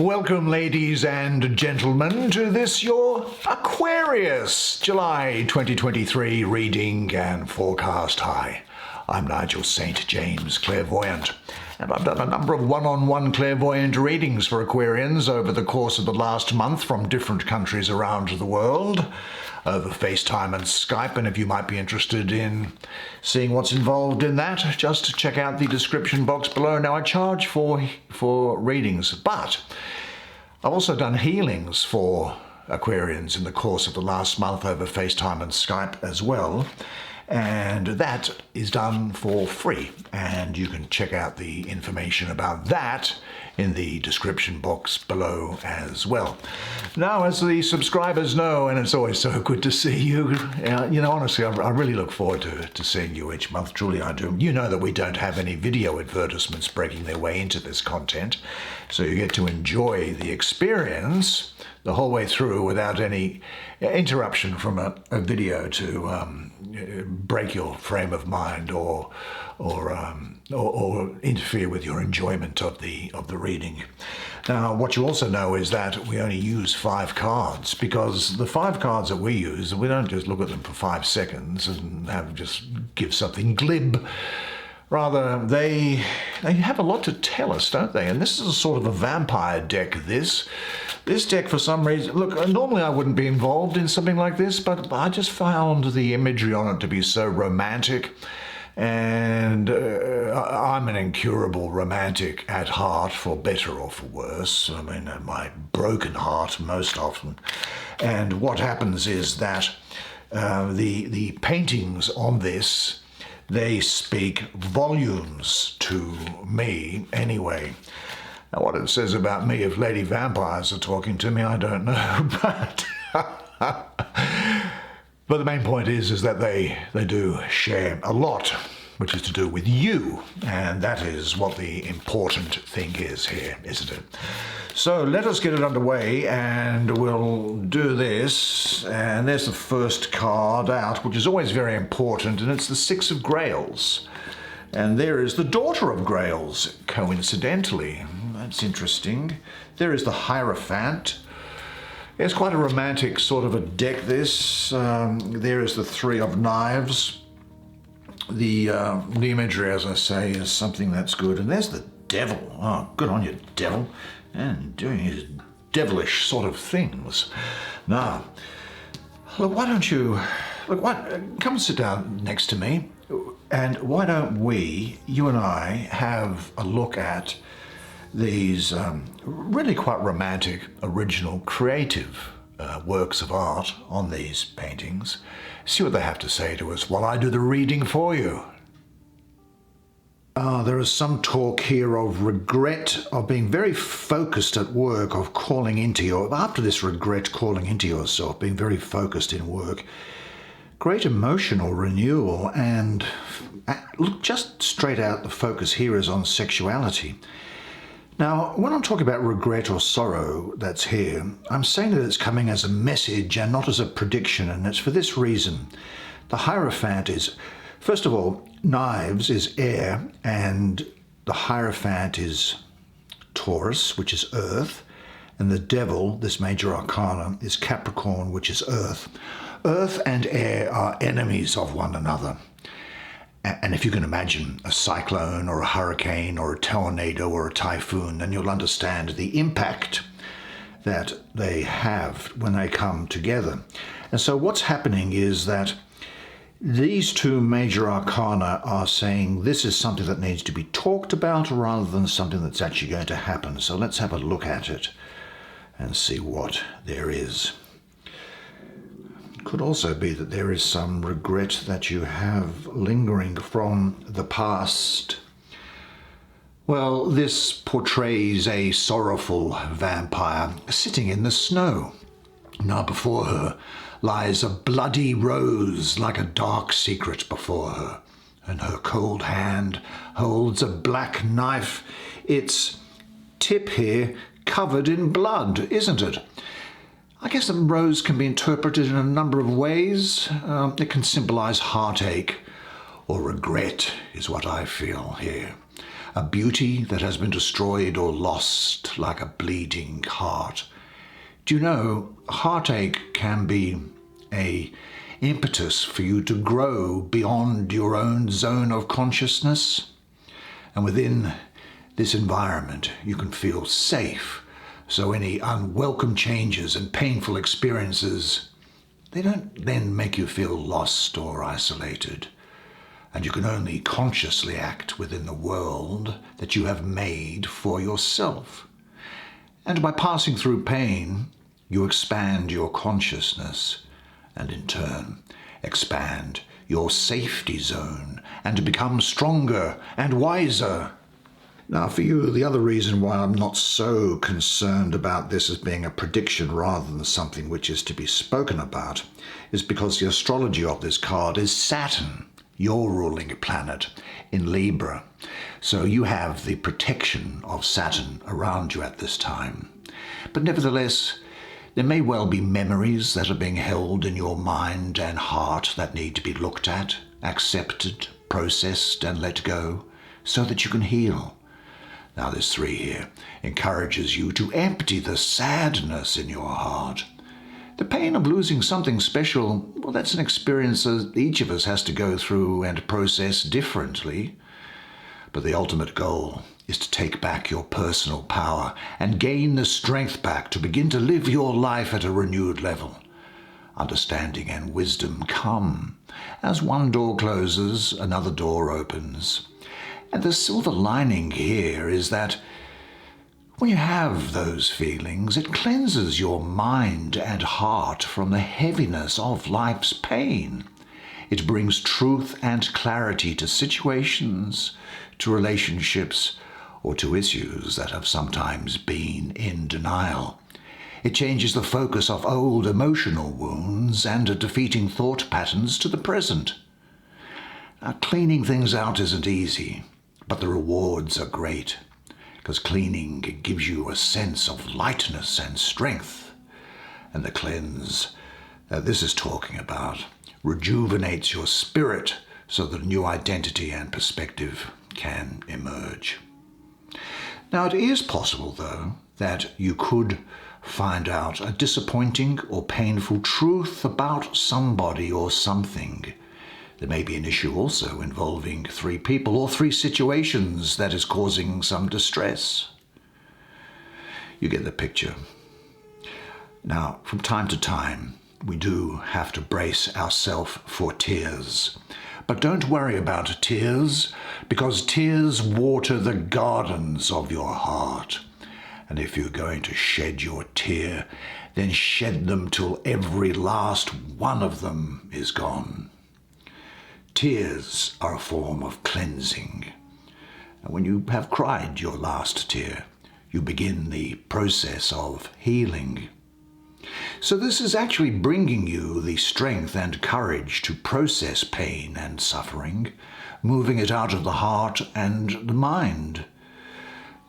Welcome, ladies and gentlemen, to this your Aquarius July 2023 reading and forecast. Hi, I'm Nigel Saint James, clairvoyant, and I've done a number of one-on-one clairvoyant readings for Aquarians over the course of the last month from different countries around the world over FaceTime and Skype. And if you might be interested in seeing what's involved in that, just check out the description box below. Now, I charge for readings, but I've also done healings for Aquarians in the course of the last month over FaceTime and Skype as well. And that is done for free. And you can check out the information about that in the description box below as well. Now, as the subscribers know, and it's always so good to see you, honestly, I really look forward to seeing you each month. Truly, I do. You know that we don't have any video advertisements breaking their way into this content, so you get to enjoy the experience the whole way through without any interruption from a video to break your frame of mind or interfere with your enjoyment of the reading. Now, what you also know is that we only use 5 cards, because the 5 cards that we use, we don't just look at them for 5 seconds and just give something glib. Rather, they have a lot to tell us, don't they? And this is a sort of a vampire deck, this. This deck, for some reason, look, normally I wouldn't be involved in something like this, but I just found the imagery on it to be so romantic. And I'm an incurable romantic at heart, for better or for worse. I mean, my broken heart most often. And what happens is that the paintings on this, they speak volumes to me anyway. Now, what it says about me, if lady vampires are talking to me, I don't know. But the main point is that they do share a lot, which is to do with you. And that is what the important thing is here, isn't it? So let us get it underway, and we'll do this. And there's the first card out, which is always very important, and it's the 6 of Grails. And there is the Daughter of Grails, coincidentally. That's interesting. There is the Hierophant. It's quite a romantic sort of a deck, this. There is the 3 of Knives. The imagery, as I say, is something that's good. And there's the Devil. Oh, good on you, Devil. And doing his devilish sort of things. Now, look, why don't you... come and sit down next to me. And why don't we, you and I, have a look at these really quite romantic, original, creative works of art on these paintings. See what they have to say to us while I do the reading for you. There is some talk here of regret, of being very focused at work, of calling into after this regret, calling into yourself, being very focused in work. Great emotional renewal, and look, just straight out, the focus here is on sexuality. Now, when I'm talking about regret or sorrow that's here, I'm saying that it's coming as a message and not as a prediction, and it's for this reason. The Hierophant is, first of all, Knives is air, and the Hierophant is Taurus, which is earth, and the Devil, this major arcana, is Capricorn, which is earth. Earth and air are enemies of one another. And if you can imagine a cyclone or a hurricane or a tornado or a typhoon, then you'll understand the impact that they have when they come together. And so what's happening is that these 2 major arcana are saying this is something that needs to be talked about rather than something that's actually going to happen. So let's have a look at it and see what there is. Could also be that there is some regret that you have lingering from the past. Well, this portrays a sorrowful vampire sitting in the snow. Now before her lies a bloody rose like a dark secret before her, and her cold hand holds a black knife, its tip here covered in blood, isn't it? I guess the rose can be interpreted in a number of ways. It can symbolize heartache or regret, is what I feel here. a beauty that has been destroyed or lost like a bleeding heart. Do you know, heartache can be an impetus for you to grow beyond your own zone of consciousness? And within this environment, you can feel safe. So any unwelcome changes and painful experiences, they don't then make you feel lost or isolated. And you can only consciously act within the world that you have made for yourself. And by passing through pain, you expand your consciousness and in turn expand your safety zone and become stronger and wiser. Now for you, the other reason why I'm not so concerned about this as being a prediction rather than something which is to be spoken about is because the astrology of this card is Saturn, your ruling planet in Libra. So you have the protection of Saturn around you at this time. But nevertheless, there may well be memories that are being held in your mind and heart that need to be looked at, accepted, processed, and let go so that you can heal. Now this 3 here encourages you to empty the sadness in your heart. The pain of losing something special, well, that's an experience that each of us has to go through and process differently. But the ultimate goal is to take back your personal power and gain the strength back to begin to live your life at a renewed level. Understanding and wisdom come. As one door closes, another door opens. And the silver lining here is that when you have those feelings, it cleanses your mind and heart from the heaviness of life's pain. It brings truth and clarity to situations, to relationships, or to issues that have sometimes been in denial. It changes the focus of old emotional wounds and defeating thought patterns to the present. Now, cleaning things out isn't easy, but the rewards are great, because cleaning gives you a sense of lightness and strength. And the cleanse that this is talking about rejuvenates your spirit so that a new identity and perspective can emerge. Now, it is possible, though, that you could find out a disappointing or painful truth about somebody or something. There may be an issue also involving 3 people or 3 situations that is causing some distress. You get the picture. Now, from time to time, we do have to brace ourselves for tears. But don't worry about tears, because tears water the gardens of your heart. And if you're going to shed your tear, then shed them till every last one of them is gone. Tears are a form of cleansing. And when you have cried your last tear, you begin the process of healing. So this is actually bringing you the strength and courage to process pain and suffering, moving it out of the heart and the mind.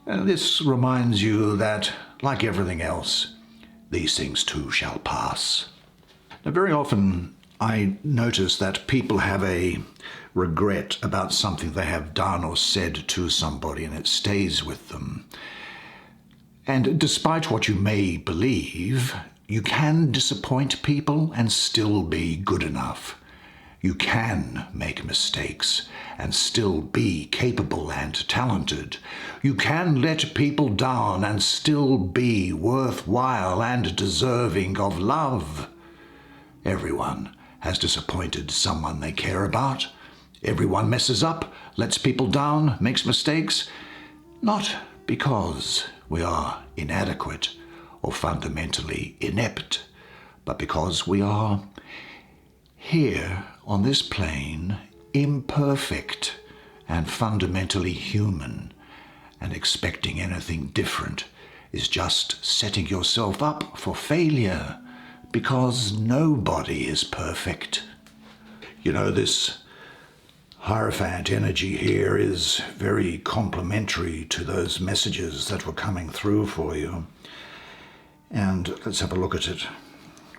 And this reminds you that, like everything else, these things too shall pass. Now, very often I notice that people have a regret about something they have done or said to somebody, and it stays with them. And despite what you may believe, you can disappoint people and still be good enough. You can make mistakes and still be capable and talented. You can let people down and still be worthwhile and deserving of love. Everyone has disappointed someone they care about. Everyone messes up, lets people down, makes mistakes, not because we are inadequate or fundamentally inept, but because we are here on this plane imperfect and fundamentally human, and expecting anything different is just setting yourself up for failure, because nobody is perfect. You know, this Hierophant energy here is very complementary to those messages that were coming through for you. And let's have a look at it.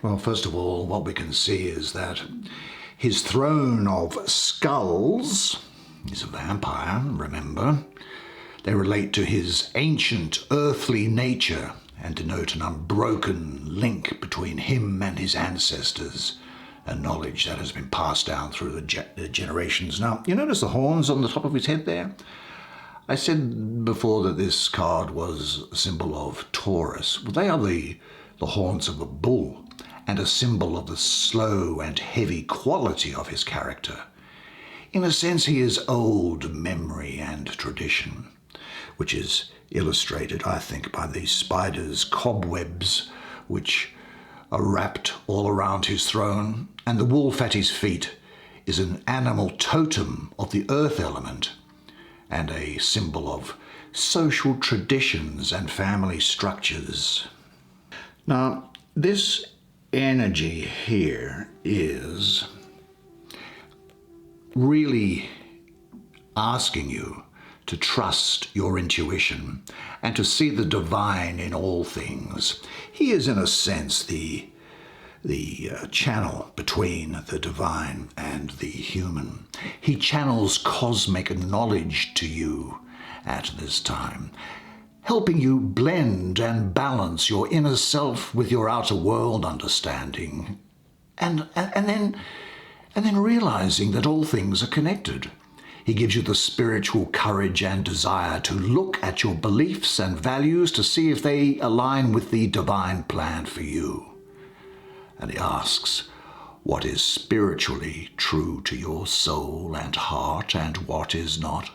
Well, first of all, what we can see is that his throne of skulls, he's a vampire, remember, They relate to his ancient earthly nature and denote an unbroken link between him and his ancestors, a knowledge that has been passed down through the generations. Now, you notice the horns on the top of his head there? I said before that this card was a symbol of Taurus. Well, they are the horns of a bull and a symbol of the slow and heavy quality of his character. In a sense, he is old memory and tradition, which is illustrated, I think, by these spiders' cobwebs which are wrapped all around his throne, and the wolf at his feet is an animal totem of the earth element and a symbol of social traditions and family structures. Now, this energy here is really asking you to trust your intuition and to see the divine in all things. He is, in a sense, the channel between the divine and the human. He channels cosmic knowledge to you at this time, helping you blend and balance your inner self with your outer world understanding, and then realizing that all things are connected. He gives you the spiritual courage and desire to look at your beliefs and values to see if they align with the divine plan for you. And he asks, what is spiritually true to your soul and heart, and what is not?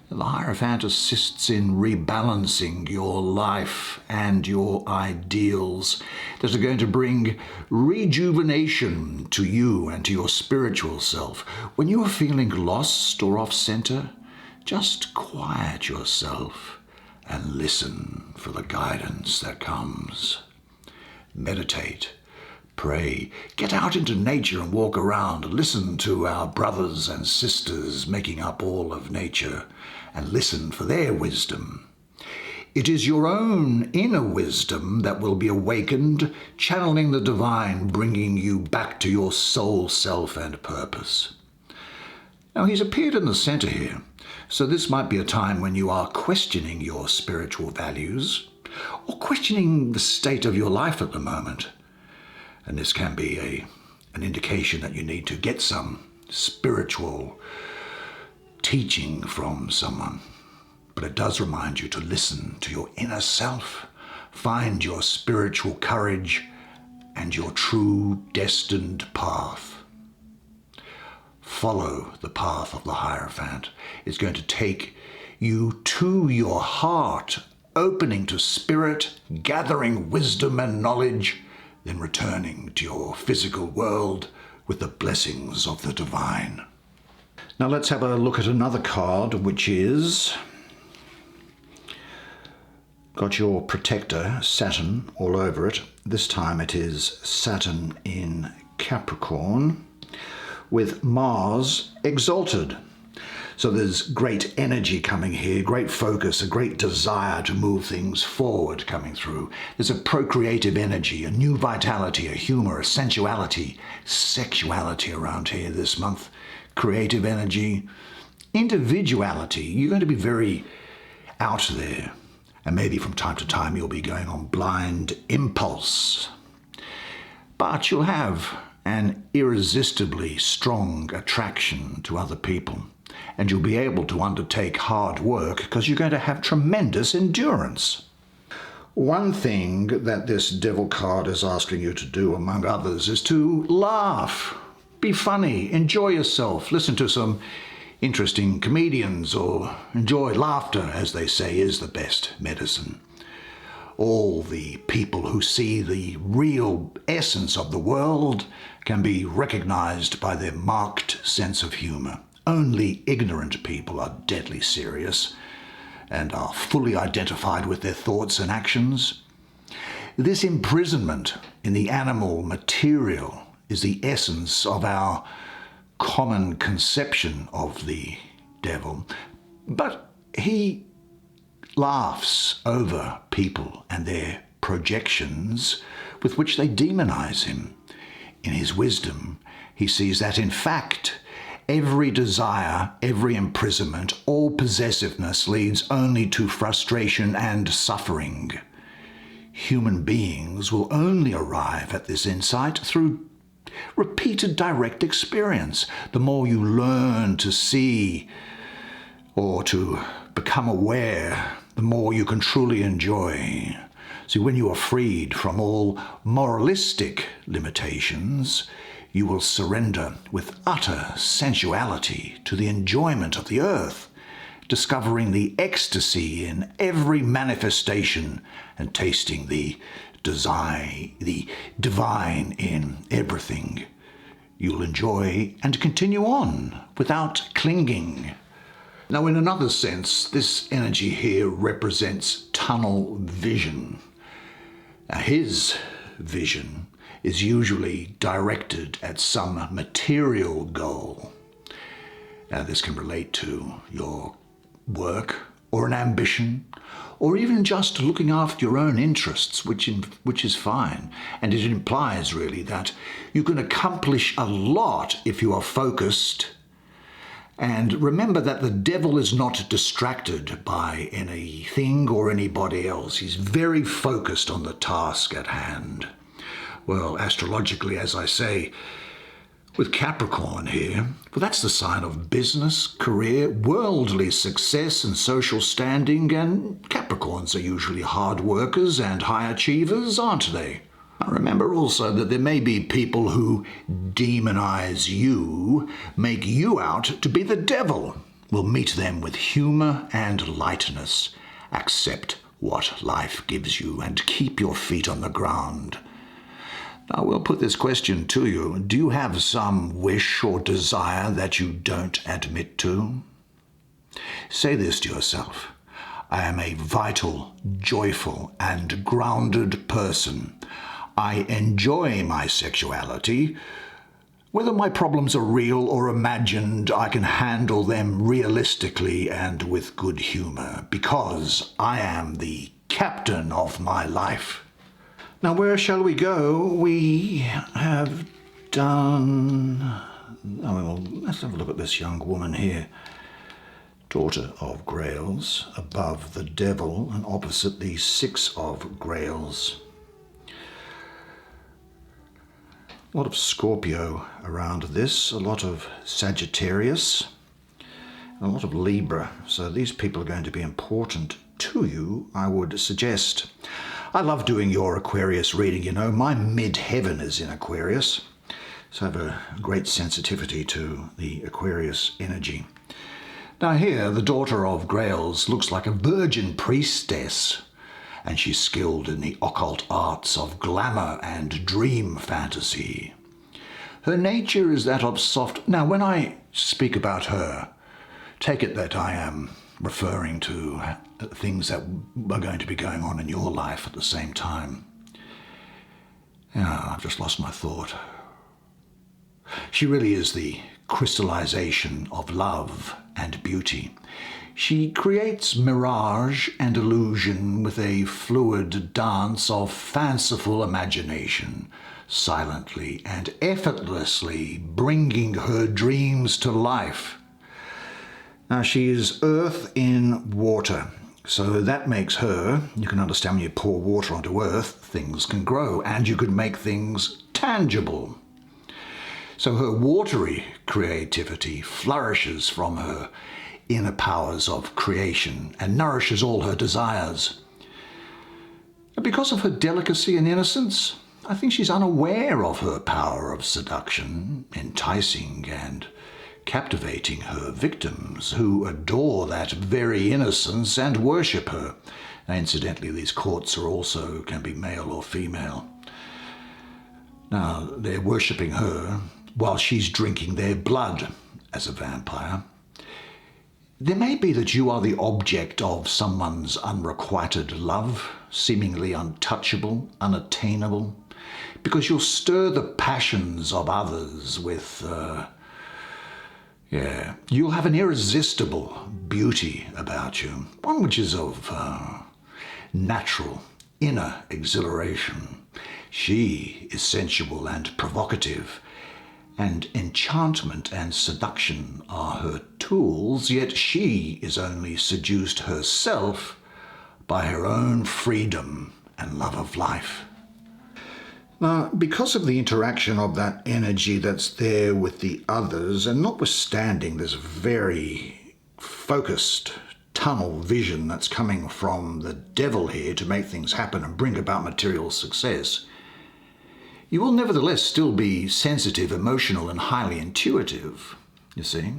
The Hierophant assists in rebalancing your life and your ideals that are going to bring rejuvenation to you and to your spiritual self. When you are feeling lost or off-center, just quiet yourself and listen for the guidance that comes. Meditate. Pray, get out into nature and walk around, listen to our brothers and sisters making up all of nature, and listen for their wisdom. It is your own inner wisdom that will be awakened, channeling the divine, bringing you back to your soul self and purpose. Now, he's appeared in the center here, so this might be a time when you are questioning your spiritual values, or questioning the state of your life at the moment. And this can be an indication that you need to get some spiritual teaching from someone. But it does remind you to listen to your inner self, find your spiritual courage and your true destined path. Follow the path of the Hierophant. It's going to take you to your heart, opening to spirit, gathering wisdom and knowledge, then returning to your physical world with the blessings of the divine. Now let's have a look at another card, which is got your protector, Saturn, all over it. This time it is Saturn in Capricorn with Mars exalted. So there's great energy coming here, great focus, a great desire to move things forward coming through. There's a procreative energy, a new vitality, a humor, a sensuality, sexuality around here this month, creative energy, individuality. You're going to be very out there, and maybe from time to time you'll be going on blind impulse. But you'll have an irresistibly strong attraction to other people. And you'll be able to undertake hard work because you're going to have tremendous endurance. One thing that this Devil card is asking you to do, among others, is to laugh, be funny, enjoy yourself, listen to some interesting comedians, or enjoy laughter, as they say, is the best medicine. All the people who see the real essence of the world can be recognized by their marked sense of humor. Only ignorant people are deadly serious and are fully identified with their thoughts and actions. This imprisonment in the animal material is the essence of our common conception of the devil. But he laughs over people and their projections with which they demonize him. In his wisdom, he sees that, in fact, Every desire, every imprisonment, all possessiveness leads only to frustration and suffering. Human beings will only arrive at this insight through repeated direct experience. The more you learn to see or to become aware, the more you can truly enjoy. See, when you are freed from all moralistic limitations, you will surrender with utter sensuality to the enjoyment of the earth, discovering the ecstasy in every manifestation and tasting the divine in everything. You'll enjoy and continue on without clinging. Now, in another sense, this energy here represents tunnel vision. Now, his vision is usually directed at some material goal. Now, this can relate to your work or an ambition, or even just looking after your own interests, which is fine. And it implies really that you can accomplish a lot if you are focused. And remember that the devil is not distracted by anything or anybody else. He's very focused on the task at hand. Well, astrologically, as I say, with Capricorn here, well, that's the sign of business, career, worldly success and social standing, and Capricorns are usually hard workers and high achievers, aren't they? Now, remember also that there may be people who demonize you, make you out to be the devil. We'll meet them with humor and lightness. Accept what life gives you and keep your feet on the ground. I will put this question to you. Do you have some wish or desire that you don't admit to? Say this to yourself. I am a vital, joyful, and grounded person. I enjoy my sexuality. Whether my problems are real or imagined, I can handle them realistically and with good humor, because I am the captain of my life. Now, where shall we go? We have done... Oh, well, let's have a look at this young woman here. Daughter of Grails, above the Devil, and opposite the Six of Grails. A lot of Scorpio around this, a lot of Sagittarius, and a lot of Libra. So these people are going to be important to you, I would suggest. I love doing your Aquarius reading, you know. My midheaven is in Aquarius, so I have a great sensitivity to the Aquarius energy. Now here, the Daughter of Grails looks like a virgin priestess, and she's skilled in the occult arts of glamour and dream fantasy. Her nature is that of soft... Now, when I speak about her, take it that I am referring to things that are going to be going on in your life at the same time. I've just lost my thought. She really is the crystallization of love and beauty. She creates mirage and illusion with a fluid dance of fanciful imagination, silently and effortlessly bringing her dreams to life. Now, she is earth in water, so that makes her, you can understand when you pour water onto earth, things can grow, and you can make things tangible. So her watery creativity flourishes from her inner powers of creation and nourishes all her desires. And because of her delicacy and innocence, I think she's unaware of her power of seduction, enticing and captivating her victims, who adore that very innocence and worship her. Now, incidentally, these courts are also can be male or female. Now, they're worshipping her while she's drinking their blood as a vampire. There may be that you are the object of someone's unrequited love, seemingly untouchable, unattainable, because you'll stir the passions of others with... you'll have an irresistible beauty about you, one which is of natural, inner exhilaration. She is sensual and provocative, and enchantment and seduction are her tools, yet she is only seduced herself by her own freedom and love of life. Now, because of the interaction of that energy that's there with the others, and notwithstanding this very focused tunnel vision that's coming from the devil here to make things happen and bring about material success, you will nevertheless still be sensitive, emotional, and highly intuitive, you see.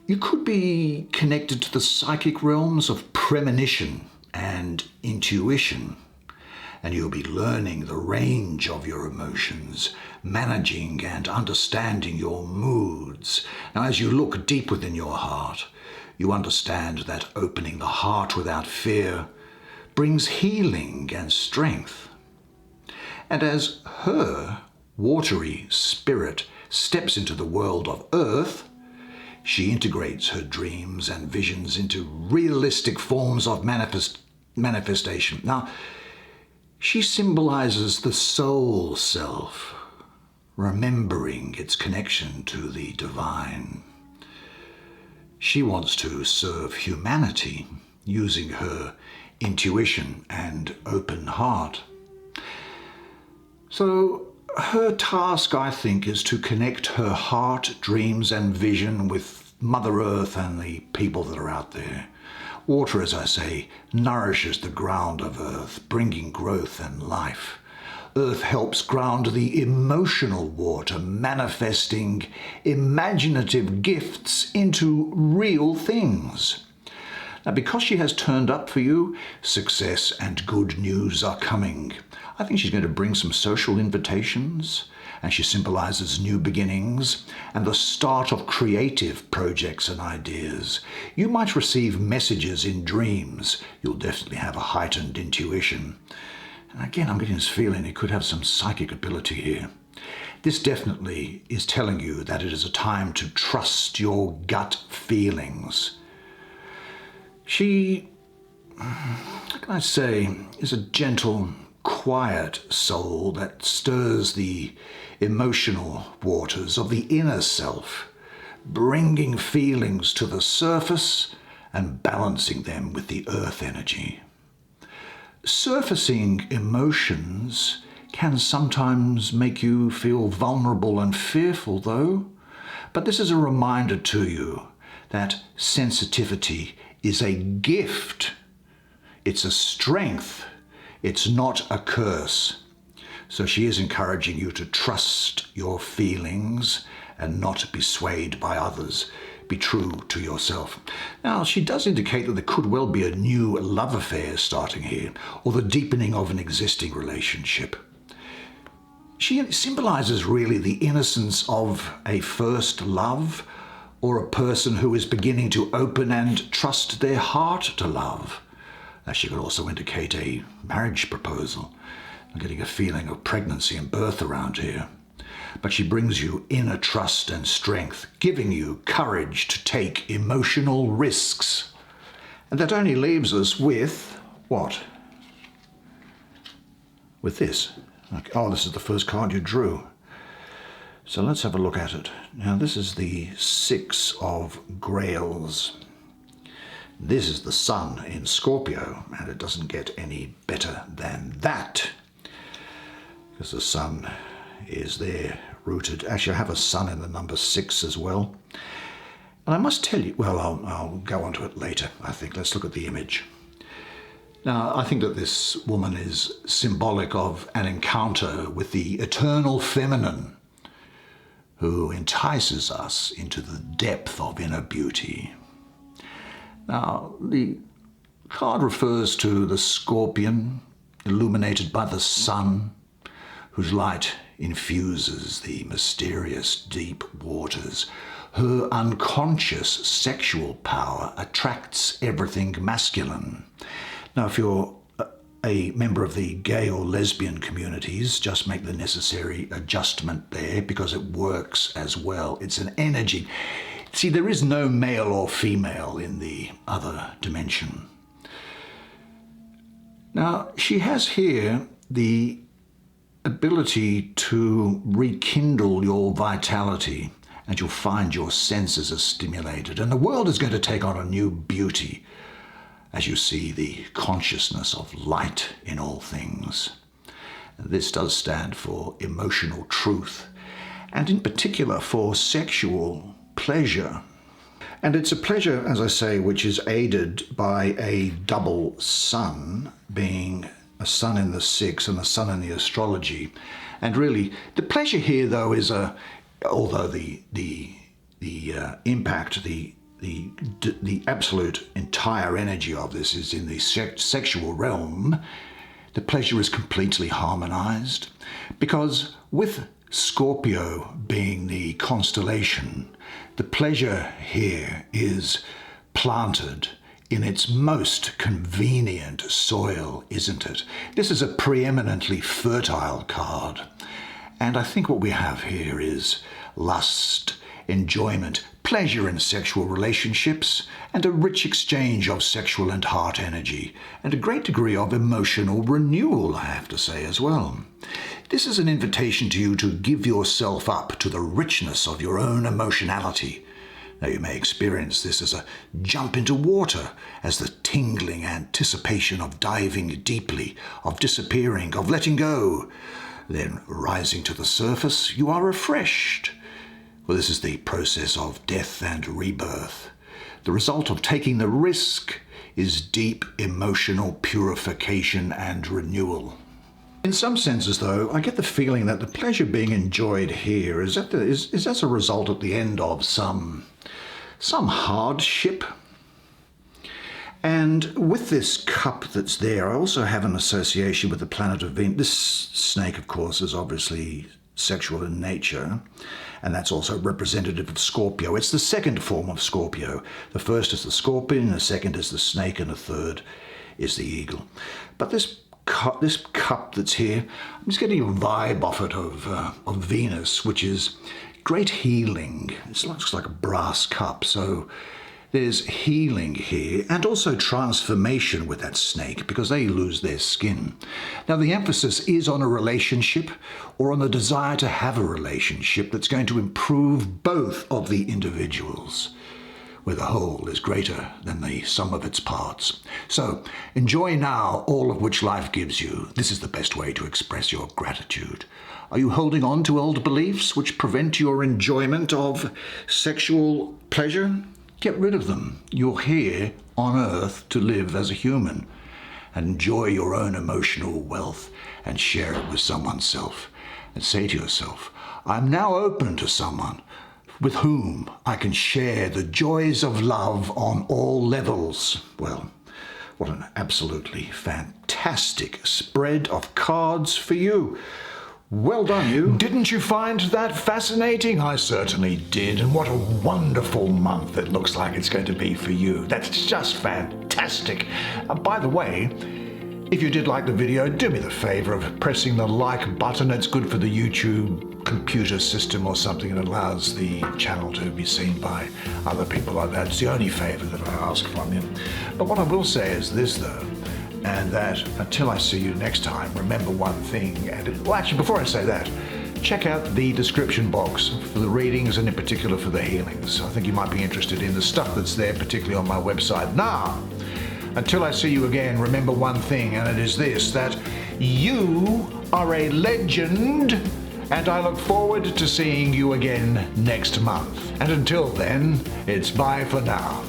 You could be connected to the psychic realms of premonition and intuition, and you'll be learning the range of your emotions, managing and understanding your moods. Now, as you look deep within your heart, you understand that opening the heart without fear brings healing and strength. And as her watery spirit steps into the world of earth, she integrates her dreams and visions into realistic forms of manifestation. Now, she symbolizes the soul self, remembering its connection to the divine. She wants to serve humanity using her intuition and open heart. So her task, I think, is to connect her heart, dreams and vision with Mother Earth and the people that are out there. Water, as I say, nourishes the ground of Earth, bringing growth and life. Earth helps ground the emotional water, manifesting imaginative gifts into real things. Now, because she has turned up for you, success and good news are coming. I think she's going to bring some social invitations, and she symbolizes new beginnings and the start of creative projects and ideas. You might receive messages in dreams. You'll definitely have a heightened intuition. And again, I'm getting this feeling it could have some psychic ability here. This definitely is telling you that it is a time to trust your gut feelings. She, how can I say, is a gentle, quiet soul that stirs the emotional waters of the inner self, bringing feelings to the surface and balancing them with the earth energy. Surfacing emotions can sometimes make you feel vulnerable and fearful, though, but this is a reminder to you that sensitivity is a gift. It's a strength. It's not a curse. So she is encouraging you to trust your feelings and not be swayed by others. Be true to yourself. Now, she does indicate that there could well be a new love affair starting here, or the deepening of an existing relationship. She symbolizes really the innocence of a first love, or a person who is beginning to open and trust their heart to love. Now, she could also indicate a marriage proposal. I'm getting a feeling of pregnancy and birth around here. But she brings you inner trust and strength, giving you courage to take emotional risks. And that only leaves us with what? With this. Oh, this is the first card you drew. So let's have a look at it. Now, this is the Six of Grails. This is the Sun in Scorpio, and it doesn't get any better than that, because the Sun is there rooted. Actually, I have a Sun in the number 6 as well. And I must tell you, well, I'll go on to it later, I think. Let's look at the image. Now, I think that this woman is symbolic of an encounter with the eternal feminine, who entices us into the depth of inner beauty. Now, the card refers to the scorpion, illuminated by the sun, whose light infuses the mysterious deep waters. Her unconscious sexual power attracts everything masculine. Now, if you're a member of the gay or lesbian communities, just make the necessary adjustment there, because it works as well. It's an energy. See, there is no male or female in the other dimension. Now, she has here the ability to rekindle your vitality, and you'll find your senses are stimulated, and the world is going to take on a new beauty as you see the consciousness of light in all things. And this does stand for emotional truth, and in particular for sexual pleasure. And it's a pleasure, as I say, which is aided by a double sun, being a sun in the 6 and a sun in the astrology. And really, the pleasure here, though, is although the impact, the absolute entire energy of this is in the sexual realm, the pleasure is completely harmonized, because with Scorpio being the constellation, the pleasure here is planted in its most convenient soil, isn't it? This is a preeminently fertile card. And I think what we have here is lust, enjoyment, pleasure in sexual relationships, and a rich exchange of sexual and heart energy, and a great degree of emotional renewal, I have to say, as well. This is an invitation to you to give yourself up to the richness of your own emotionality. Now, you may experience this as a jump into water, as the tingling anticipation of diving deeply, of disappearing, of letting go. Then, rising to the surface, you are refreshed. Well, this is the process of death and rebirth. The result of taking the risk is deep emotional purification and renewal. In some senses, though, I get the feeling that the pleasure being enjoyed here is as a result at the end of some hardship. And with this cup that's there, I also have an association with the planet of Venus. This snake, of course, is obviously sexual in nature, and that's also representative of Scorpio. It's the second form of Scorpio. The first is the scorpion, the second is the snake, and the third is the eagle. But this cup that's here, I'm just getting a vibe off it of Venus, which is great healing. It looks like a brass cup, so there's healing here, and also transformation with that snake, because they lose their skin. Now, the emphasis is on a relationship, or on the desire to have a relationship that's going to improve both of the individuals, where the whole is greater than the sum of its parts. So, enjoy now all of which life gives you. This is the best way to express your gratitude. Are you holding on to old beliefs which prevent your enjoyment of sexual pleasure? Get rid of them. You're here on Earth to live as a human, and enjoy your own emotional wealth and share it with someone's self. And say to yourself, I'm now open to someone with whom I can share the joys of love on all levels. Well, what an absolutely fantastic spread of cards for you. Well done, you. Didn't you find that fascinating? I certainly did. And what a wonderful month it looks like it's going to be for you. That's just fantastic. By the way, if you did like the video, do me the favor of pressing the like button. It's good for the YouTube computer system or something. It allows the channel to be seen by other people like that. It's the only favor that I ask from you. But what I will say is this, though, and that until I see you next time, remember one thing. Well, actually, before I say that, check out the description box for the readings and in particular for the healings. I think you might be interested in the stuff that's there, particularly on my website. Now, until I see you again, remember one thing, and it is this, that you are a legend, and I look forward to seeing you again next month. And until then, it's bye for now.